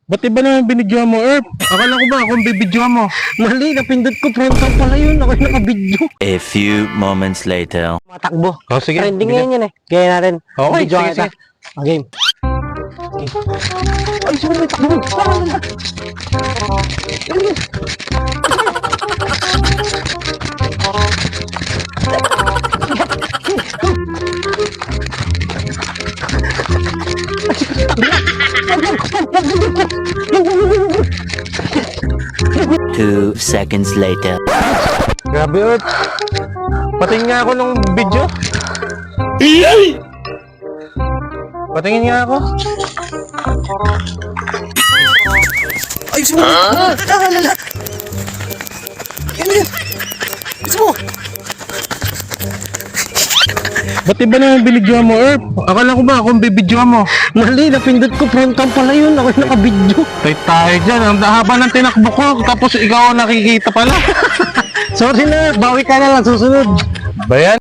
Ba't iba naman binidyohan mo, Erp? Akala ko ba akong bibidyohan mo? Mali, napindot ko. Frontal pala yun. Ako yung nakabidyo. A few moments later. Matakbo. Oh, sige. Trending ngayon yan eh. Gaya natin. Okay, Video sige, kita. sige. Ang game. Ay, sino may takbo? Two seconds later. Grabe, Erp. Patingin nga ako ng video. Patingin nga ako. Ay, gusto mo? Lala! Yan yan! Gusto mo? Ba't iba naman binidyohan mo, Erp? Akala ko ba akong bibidyohan mo? Mali, napindot ko. Frontal pala yun. Ako yung nakabidyo. Tay tayo dyan. Ang haba ng tinakbo ko. Tapos ikaw ang nakikita pala. Sorry na. Bawi ka na lang. Susunod. Ba yan?